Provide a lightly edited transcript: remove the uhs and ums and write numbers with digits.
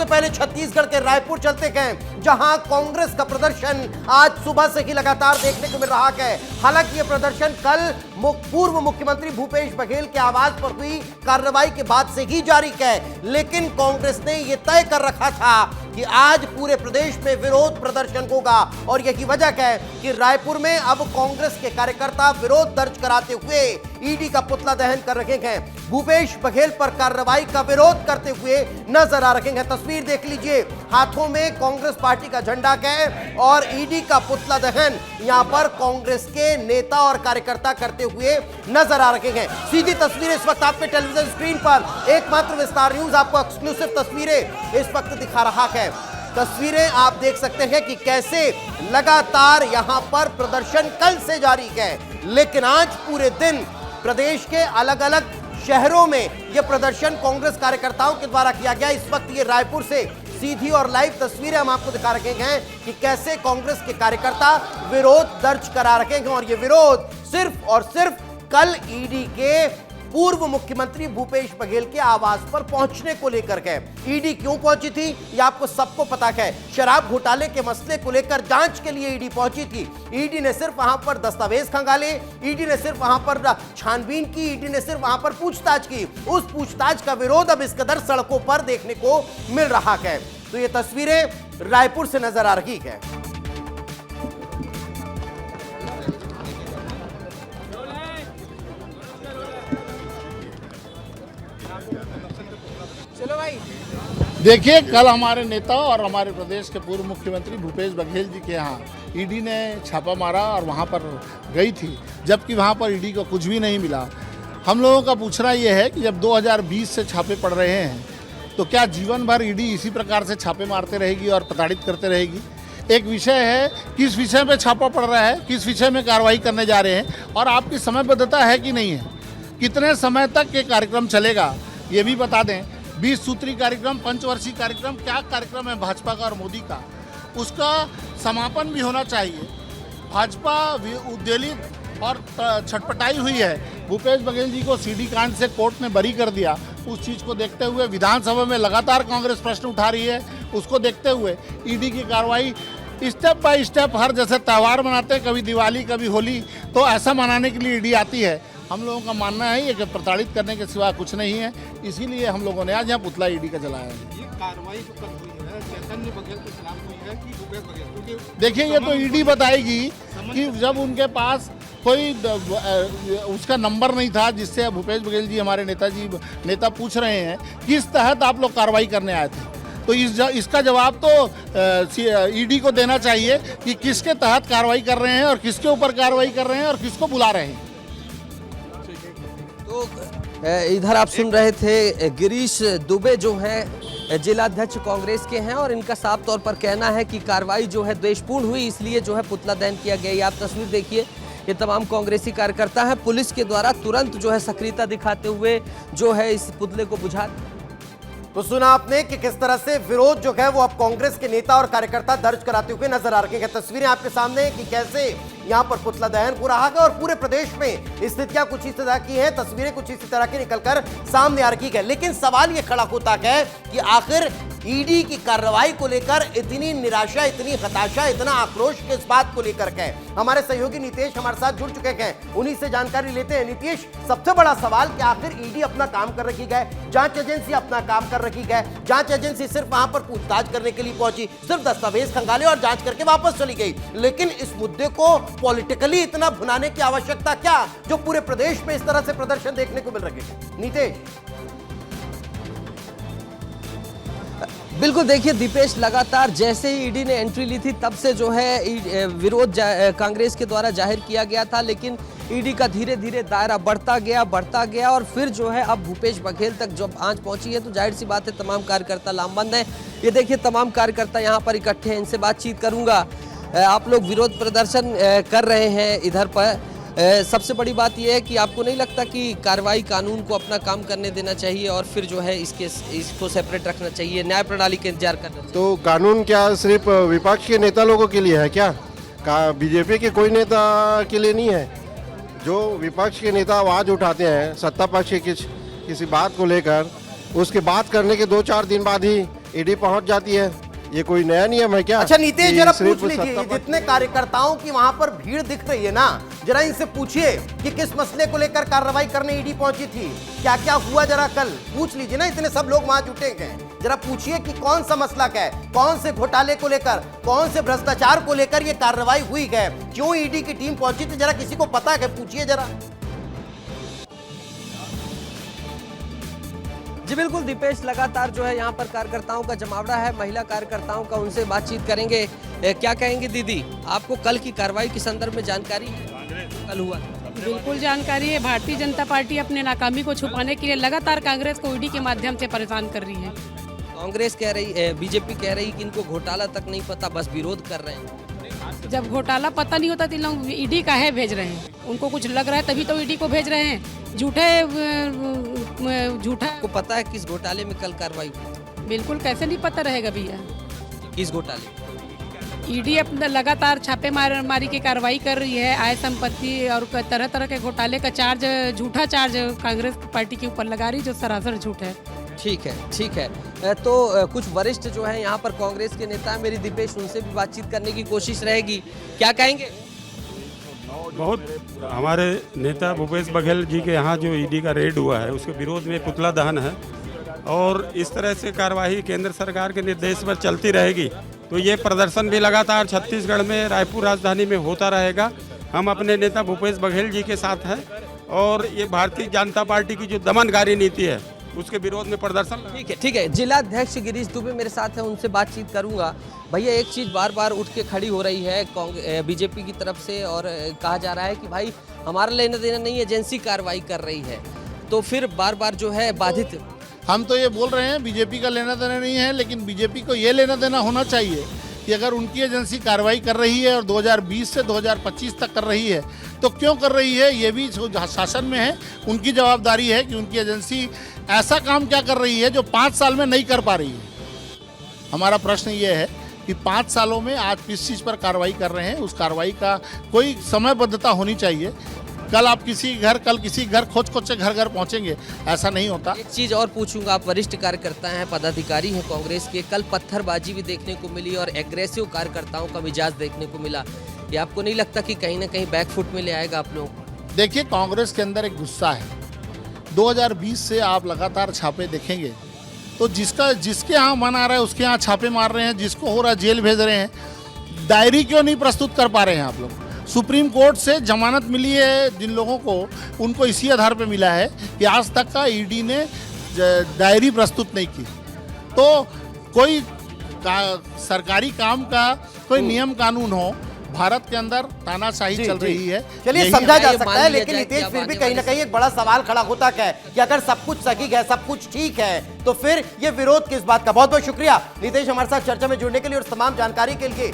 सबसे पहले छत्तीसगढ़ के रायपुर चलते हैं, जहां कांग्रेस का प्रदर्शन आज सुबह से ही लगातार देखने को मिल रहा है। हालांकि यह प्रदर्शन कल पूर्व मुख्यमंत्री भूपेश बघेल के आवास पर हुई कार्रवाई के बाद से ही जारी है, लेकिन कांग्रेस ने यह तय कर रखा था कि आज पूरे प्रदेश में विरोध प्रदर्शन होगा। और यही वजह है कि रायपुर में अब कांग्रेस के कार्यकर्ता विरोध दर्ज कराते हुए ईडी का पुतला दहन कर रहे हैं। भूपेश बघेल पर कार्रवाई का विरोध करते हुए नजर आ रहे हैं। तस्वीर देख लीजिए, हाथों में कांग्रेस पार्टी का झंडा है और ईडी का पुतला दहन यहां पर कांग्रेस के नेता और कार्यकर्ता करते हुए नजर आ रहे हैं। सीधी तस्वीरें इस वक्त आपके टेलीविजन स्क्रीन पर एकमात्र विस्तार न्यूज आपको एक्सक्लूसिव तस्वीरें इस वक्त दिखा रहा है। तस्वीरें आप देख सकते हैं कि कैसे लगातार यहां पर प्रदर्शन कल से जारी है, लेकिन आज पूरे दिन प्रदेश के अलग अलग शहरों में यह प्रदर्शन कांग्रेस कार्यकर्ताओं के द्वारा किया गया। इस वक्त ये रायपुर से सीधी और लाइव तस्वीरें हम आपको दिखा रहे हैं कि कैसे कांग्रेस के कार्यकर्ता विरोध दर्ज करा रहे हैं। और यह विरोध सिर्फ और सिर्फ कल ईडी के पूर्व मुख्यमंत्री भूपेश बघेल के आवास पर पहुंचने को लेकर है। ईडी क्यों पहुंची थी ये आपको सबको पता है। शराब घोटाले के मसले को लेकर जांच के लिए ईडी पहुंची थी। ईडी ने सिर्फ वहां पर दस्तावेज खंगाले, ईडी ने सिर्फ वहां पर छानबीन की, ईडी ने सिर्फ वहां पर पूछताछ की। उस पूछताछ का विरोध अब इस कदर सड़कों पर देखने को मिल रहा है। तो ये तस्वीरें रायपुर से नजर आ रही है। चलो भाई, देखिए, कल हमारे नेता और हमारे प्रदेश के पूर्व मुख्यमंत्री भूपेश बघेल जी के यहाँ ईडी ने छापा मारा और वहाँ पर गई थी, जबकि वहाँ पर ईडी को कुछ भी नहीं मिला। हम लोगों का पूछना ये है कि जब 2020 से छापे पड़ रहे हैं तो क्या जीवन भर ईडी इसी प्रकार से छापे मारते रहेगी और प्रताड़ित करते रहेगी? एक विषय है, किस विषय पे छापा पड़ रहा है, किस विषय में कार्रवाई करने जा रहे हैं और आपकी समयबद्धता है कि नहीं है, कितने समय तक ये कार्यक्रम चलेगा ये भी बता दें। 20 सूत्री कार्यक्रम, पंचवर्षीय कार्यक्रम, क्या कार्यक्रम है भाजपा का और मोदी का, उसका समापन भी होना चाहिए। भाजपा उद्वेलित और छटपटाई हुई है। भूपेश बघेल जी को सीडी कांड से कोर्ट ने बरी कर दिया। उस चीज़ को देखते हुए विधानसभा में लगातार कांग्रेस प्रश्न उठा रही है। उसको देखते हुए ईडी की कार्रवाई स्टेप बाय स्टेप, हर जैसे त्यौहार मनाते हैं, कभी दिवाली कभी होली, तो ऐसा मनाने के लिए ईडी आती है। हम लोगों का मानना है ये कि प्रताड़ित करने के सिवा कुछ नहीं है, इसीलिए हम लोगों ने आज यहाँ पुतला ईडी का जलाया है। ये कार्रवाई जो कल हुई है चैतन्य बघेल के खिलाफ हुई है कि भूपेश बघेल? क्योंकि देखिए, ये तो ईडी बताएगी कि जब उनके पास कोई उसका नंबर नहीं था जिससे भूपेश बघेल जी हमारे नेता पूछ रहे हैं किस तहत आप लोग कार्रवाई करने आए थे, तो इसका जवाब तो ईडी को देना चाहिए कि किसके तहत कार्रवाई कर रहे हैं और किसके ऊपर कार्रवाई कर रहे हैं और किसको बुला रहे हैं। तो इधर आप सुन रहे थे गिरीश दुबे जो है जिलाध्यक्ष कांग्रेस के हैं और इनका साफ तौर पर कहना है कि कार्रवाई जो है द्वेषपूर्ण हुई, इसलिए जो है पुतला दहन किया गया। ये आप तस्वीर देखिए, ये तमाम कांग्रेसी कार्यकर्ता है, पुलिस के द्वारा तुरंत जो है सक्रियता दिखाते हुए जो है इस पुतले को बुझा। तो सुना आपने कि किस तरह से विरोध जो है वो अब कांग्रेस के नेता और कार्यकर्ता दर्ज कराते हुए नजर आ रहे हैं। तस्वीरें आपके सामने कि कैसे यहां पर पुतला दहन हो रहा है और पूरे प्रदेश में स्थितियां कुछ इस तरह की हैं, तस्वीरें कुछ इसी तरह की निकलकर सामने आ रही है। लेकिन सवाल यह खड़ा होता है कि आखिर ईडी की कार्रवाई को लेकर इतनी निराशा, इतनी हताशा, इतना आक्रोश किस बात को लेकर है? हमारे सहयोगी नीतीश हमारे साथ जुड़ चुके हैं, उन्हीं से जानकारी लेते हैं। नीतीश, सबसे बड़ा सवाल कि आखिर ईडी अपना काम कर रही है, जांच एजेंसी अपना काम कर रही है। जांच एजेंसी सिर्फ वहां पर पूछताछ करने के लिए पहुंची, सिर्फ दस्तावेज खंगाले और जांच करके वापस चली गई। लेकिन इस मुद्दे को पॉलिटिकली इतना भुनाने की आवश्यकता क्या, जो पूरे प्रदेश में इस तरह से प्रदर्शन देखने को मिल रहे हैं? नीतीश। बिल्कुल, देखिए दीपेश, लगातार जैसे ही ईडी ने एंट्री ली थी तब से जो है विरोध कांग्रेस के द्वारा जाहिर किया गया था, लेकिन ईडी का धीरे धीरे दायरा बढ़ता गया और फिर जो है अब भूपेश बघेल तक जब आंच पहुंची है तो जाहिर सी बात है तमाम कार्यकर्ता लामबंद हैं। ये देखिए तमाम कार्यकर्ता यहाँ पर इकट्ठे हैं, इनसे बातचीत करूंगा। आप लोग विरोध प्रदर्शन कर रहे हैं इधर पर, सबसे बड़ी बात यह है कि आपको नहीं लगता कि कार्रवाई कानून को अपना काम करने देना चाहिए और फिर जो है इसको सेपरेट रखना चाहिए, न्याय प्रणाली का इंतजार करना चाहिए? तो कानून क्या सिर्फ विपक्ष के नेता लोगों के लिए है क्या? बीजेपी के कोई नेता के लिए नहीं है? जो विपक्ष के नेता आवाज़ उठाते हैं सत्ता पक्ष की किसी बात को लेकर, उसके बात करने के 2-4 दिन बाद ही ईडी पहुंच जाती है। ये कोई नया नियम है क्या? अच्छा नीतीश कि जरा सिर्फ पूछ लीजिए, सत्ता पक्ष- जितने कार्यकर्ताओं की वहां पर भीड़ दिख रही है ना, जरा इनसे पूछिए कि किस मसले को लेकर कार्रवाई करने ईडी पहुंची थी, क्या क्या हुआ, जरा कल पूछ लीजिए ना। इतने सब लोग वहां जुटे हैं, जरा पूछिए कि कौन सा मसला क्या है, कौन से घोटाले को लेकर, कौन से भ्रष्टाचार को लेकर ये कार्रवाई हुई है, क्यों ईडी की टीम पहुंची थी, जरा किसी को पता है, पूछिए जरा। जी बिल्कुल दीपेश, लगातार जो है यहाँ पर कार्यकर्ताओं का जमावड़ा है, महिला कार्यकर्ताओं का, उनसे बातचीत करेंगे। क्या कहेंगे दीदी, आपको कल की कार्रवाई के संदर्भ में जानकारी है? कल हुआ बिल्कुल जानकारी है। भारतीय जनता पार्टी अपने नाकामी को छुपाने के लिए लगातार कांग्रेस को ईडी के माध्यम से परेशान कर रही है। कांग्रेस कह रही है, बीजेपी कह रही कि इनको घोटाला तक नहीं पता, बस विरोध कर रहे हैं। जब घोटाला पता नहीं होता तो लोग ईडी काहे भेज रहे हैं? उनको कुछ लग रहा है तभी तो ईडी को भेज रहे हैं। झूठा आपको पता है किस घोटाले में कल कार्रवाई हुई? बिल्कुल, कैसे नहीं पता रहेगा भैया। किस घोटाले? ईडी अपना लगातार छापे मारी की कार्रवाई कर रही है। आय संपत्ति और तरह तरह के घोटाले का चार्ज, झूठा चार्ज कांग्रेस पार्टी के ऊपर लगा रही, जो सरासर झूठ है। ठीक है। तो कुछ वरिष्ठ जो है यहाँ पर कांग्रेस के नेता है, मेरी दीपेश, उनसे भी बातचीत करने की कोशिश रहेगी। क्या कहेंगे? बहुत हमारे नेता भूपेश बघेल जी के यहाँ जो ईडी का रेड हुआ है उसके विरोध में पुतला दहन है, और इस तरह से कार्यवाही केंद्र सरकार के निर्देश पर चलती रहेगी। तो ये प्रदर्शन भी लगातार छत्तीसगढ़ में, रायपुर राजधानी में होता रहेगा। हम अपने नेता भूपेश बघेल जी के साथ हैं, और ये भारतीय जनता पार्टी की जो दमनकारी नीति है उसके विरोध में प्रदर्शन। ठीक है। जिलाध्यक्ष गिरीश दुबे मेरे साथ हैं, उनसे बातचीत करूंगा। भैया, एक चीज़ बार बार उठ के खड़ी हो रही है बीजेपी की तरफ से, और कहा जा रहा है कि भाई हमारा लेना देना नहीं, एजेंसी कार्रवाई कर रही है, तो फिर बार बार जो है बाधित। हम तो ये बोल रहे हैं बीजेपी का लेना देना नहीं है, लेकिन बीजेपी को ये लेना देना होना चाहिए कि अगर उनकी एजेंसी कार्रवाई कर रही है और 2020 से 2025 तक कर रही है तो क्यों कर रही है, ये भी शासन में है, उनकी जवाबदारी है कि उनकी एजेंसी ऐसा काम क्या कर रही है जो 5 साल में नहीं कर पा रही है। हमारा प्रश्न ये है कि 5 सालों में आज किस चीज़ पर कार्रवाई कर रहे हैं, उस कार्रवाई का कोई समयबद्धता होनी चाहिए। कल आप किसी घर, कल किसी घर, खोज से घर घर पहुंचेंगे, ऐसा नहीं होता। एक चीज़ और पूछूंगा, आप वरिष्ठ कार्यकर्ता हैं, पदाधिकारी हैं कांग्रेस के, कल पत्थरबाजी भी देखने को मिली और एग्रेसिव कार्यकर्ताओं का मिजाज देखने को मिला। ये आपको नहीं लगता कि कहीं ना कहीं बैकफुट में ले आएगा आप लोगों को? देखिए, कांग्रेस के अंदर एक गुस्सा है। 2020 से आप लगातार छापे देखेंगे तो जिसके यहाँ मन आ रहा है उसके यहाँ छापे मार रहे हैं, जिसको हो रहा है जेल भेज रहे हैं। डायरी क्यों नहीं प्रस्तुत कर पा रहे हैं आप लोग? सुप्रीम कोर्ट से जमानत मिली है जिन लोगों को, उनको इसी आधार पे मिला है कि आज तक का ईडी ने डायरी प्रस्तुत नहीं की। तो कोई सरकारी काम का कोई नियम कानून हो, भारत के अंदर तानाशाही चल रही है। चलिए, समझा जा सकता है, लेकिन नीतीश फिर भी कहीं ना कहीं एक बड़ा सवाल खड़ा होता है कि अगर सब कुछ सही है, सब कुछ ठीक है, तो फिर ये विरोध किस बात का। बहुत बहुत शुक्रिया नीतीश हमारे साथ चर्चा में जुड़ने के लिए और तमाम जानकारी के लिए।